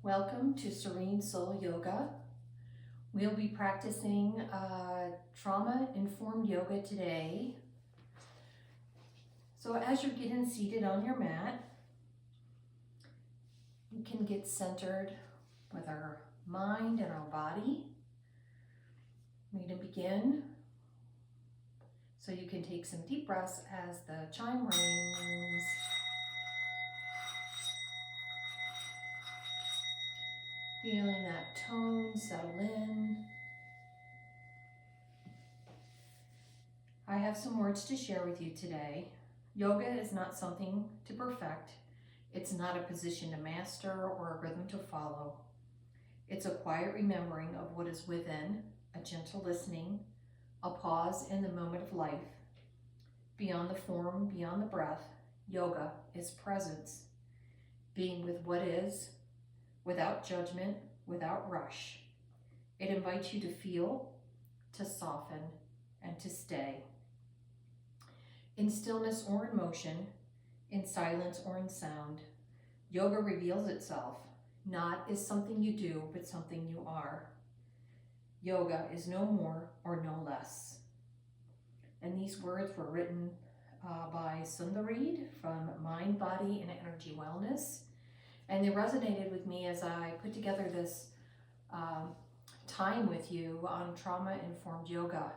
Welcome to Serene Soul Yoga. We'll be practicing trauma-informed yoga today. So as you're getting seated on your mat, we can get centered with our mind and our body. We're going to begin. So you can take some deep breaths as the chime rings. Feeling that tone settle in. I have some words to share with you today. Yoga is not something to perfect. It's not a position to master or a rhythm to follow. It's a quiet remembering of what is within, a gentle listening, a pause in the moment of life. Beyond the form, beyond the breath, yoga is presence. Being with what is, without judgment, without rush. It invites you to feel, to soften, and to stay. In stillness or in motion, in silence or in sound, yoga reveals itself, not as something you do, but something you are. Yoga is no more or no less. And these words were written by Sundareed from Mind, Body, and Energy Wellness. And they resonated with me as I put together this time with you on trauma-informed yoga.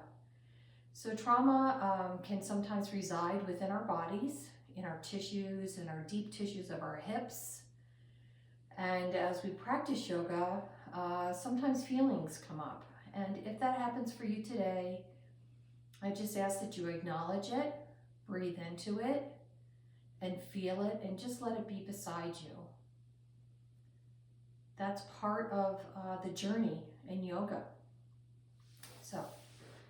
So trauma can sometimes reside within our bodies, in our tissues, in our deep tissues of our hips. And as we practice yoga, sometimes feelings come up. And if that happens for you today, I just ask that you acknowledge it, breathe into it, and feel it, and just let it be beside you. That's part of the journey in yoga. So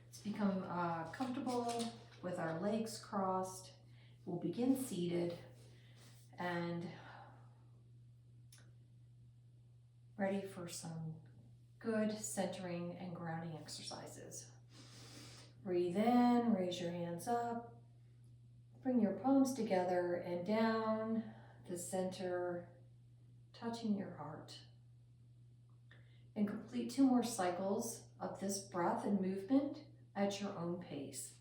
let's become comfortable with our legs crossed. We'll begin seated and ready for some good centering and grounding exercises. Breathe in, raise your hands up, bring your palms together and down the center, touching your heart. And complete 2 more cycles of this breath and movement at your own pace.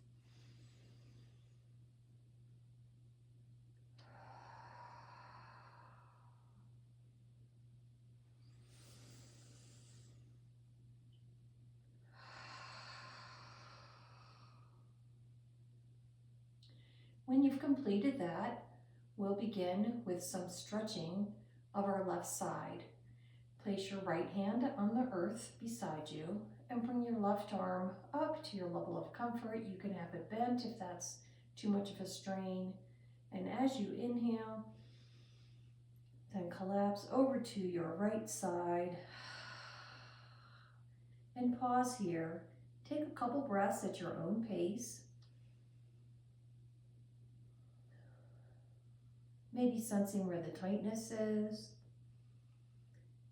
When you've completed that, we'll begin with some stretching of our left side. Place your right hand on the earth beside you and bring your left arm up to your level of comfort. You can have it bent if that's too much of a strain. And as you inhale, then collapse over to your right side. And pause here. Take a couple breaths at your own pace. Maybe sensing where the tightness is.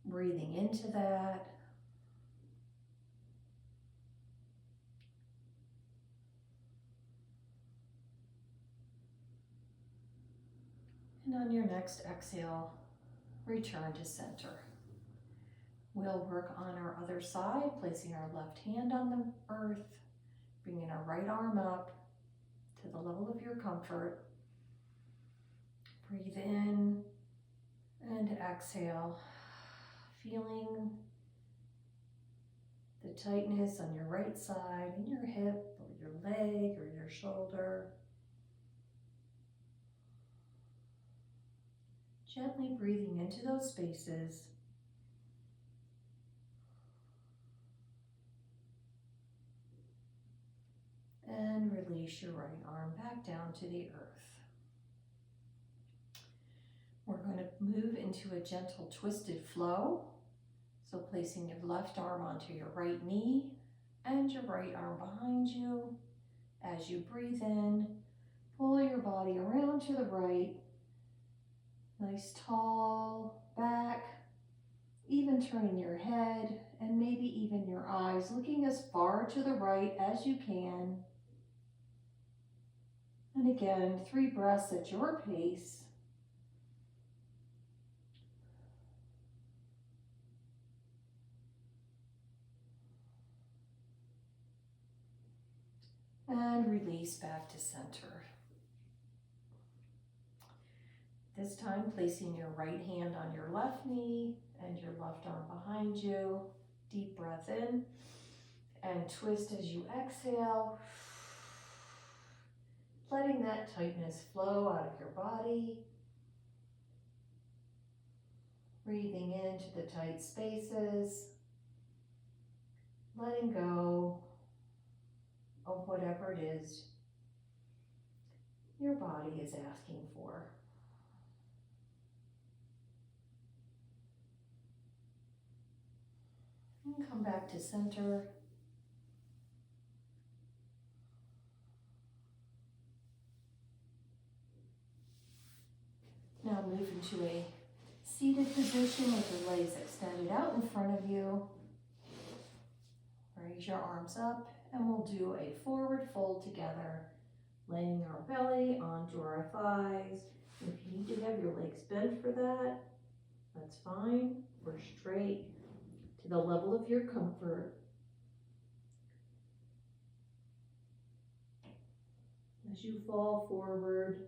Breathing into that. And on your next exhale, return to center. We'll work on our other side, placing our left hand on the earth, bringing our right arm up to the level of your comfort. Breathe in and exhale, feeling the tightness on your right side, in your hip or your leg or your shoulder. Gently breathing into those spaces. And release your right arm back down to the earth. We're going to move into a gentle twisted flow. So placing your left arm onto your right knee and your right arm behind you. As you breathe in, pull your body around to the right. Nice tall back, even turning your head and maybe even your eyes, looking as far to the right as you can. And again, 3 breaths at your pace. And release back to center. This time, placing your right hand on your left knee and your left arm behind you. Deep breath in and twist as you exhale, letting that tightness flow out of your body. Breathing into the tight spaces, letting go of whatever it is your body is asking for. And come back to center. Now move into a seated position with your legs extended out in front of you. Raise your arms up and we'll do a forward fold together, laying our belly onto our thighs. If you need to have your legs bent for that, that's fine, or straight to the level of your comfort. As you fall forward,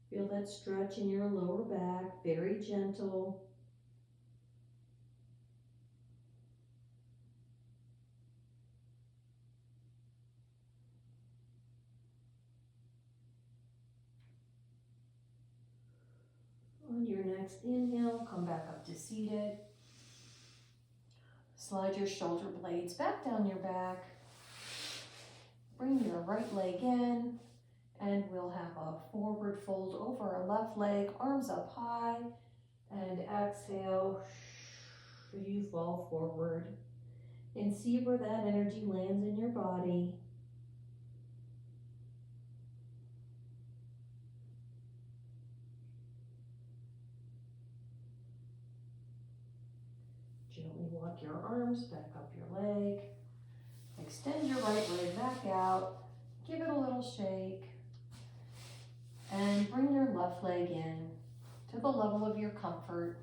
feel that stretch in your lower back, very gentle. On your next inhale, come back up to seated. Slide your shoulder blades back down your back. Bring your right leg in, and we'll have a forward fold over our left leg, arms up high, and exhale, you fall forward. And see where that energy lands in your body. Gently walk your arms back up your leg. Extend your right leg back out. Give it a little shake. And bring your left leg in to the level of your comfort.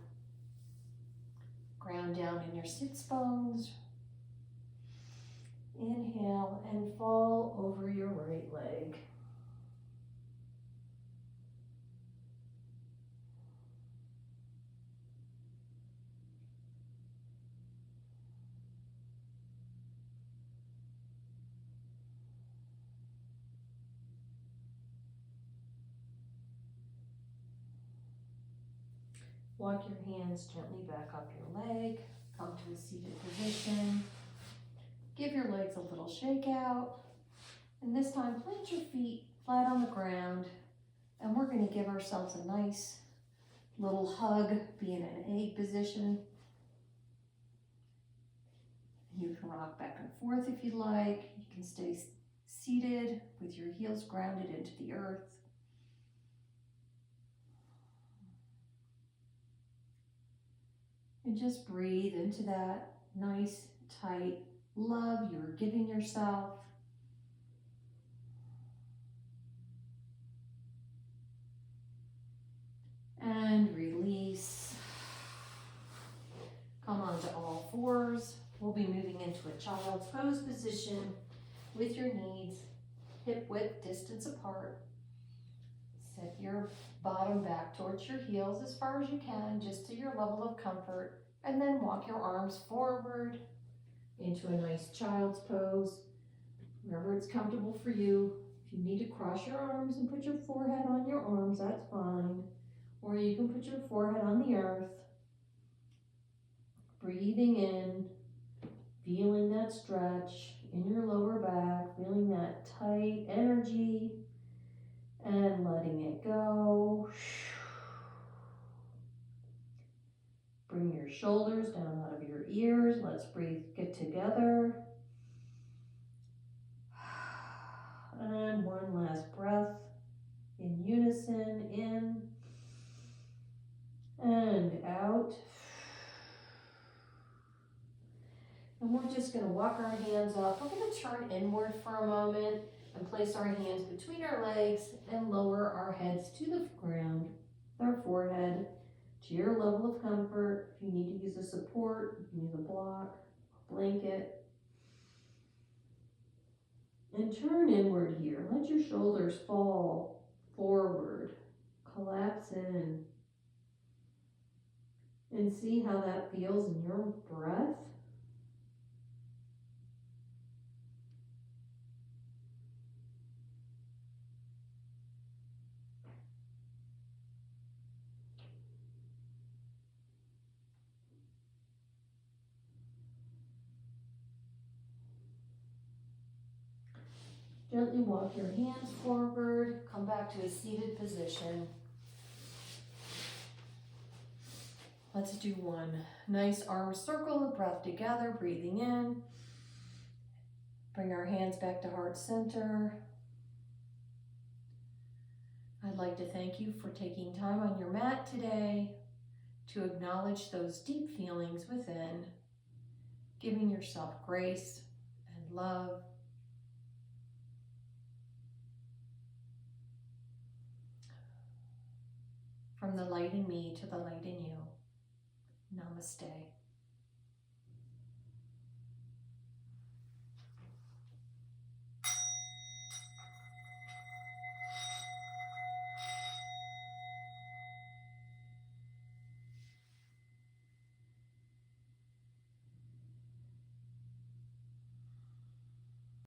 Ground down in your sits bones. Inhale and fall over your right leg. Walk your hands gently back up your leg. Come to a seated position. Give your legs a little shake out. And this time, plant your feet flat on the ground. And we're going to give ourselves a nice little hug, be in an egg position. You can rock back and forth if you'd like. You can stay seated with your heels grounded into the earth. And just breathe into that nice, tight love you're giving yourself. And release. Come onto all fours. We'll be moving into a child's pose position with your knees hip width distance apart. Set your bottom back towards your heels as far as you can, just to your level of comfort, and then walk your arms forward into a nice child's pose, wherever it's comfortable for you. If you need to cross your arms and put your forehead on your arms, that's fine. Or you can put your forehead on the earth. Breathing in, feeling that stretch in your lower back, feeling that tight energy, and letting it go. Bring your shoulders down out of your ears. Let's breathe, get together. And one last breath in unison, in and out. And we're just going to walk our hands up. We're going to turn inward for a moment and place our hands between our legs and lower our heads to the ground, with our forehead to your level of comfort. If you need to use a support, you can use a block, a blanket. And turn inward here. Let your shoulders fall forward. Collapse in. And see how that feels in your breath. Gently walk your hands forward. Come back to a seated position. Let's do one nice arm circle of breath together, breathing in. Bring our hands back to heart center. I'd like to thank you for taking time on your mat today to acknowledge those deep feelings within, giving yourself grace and love. From the light in me to the light in you. Namaste.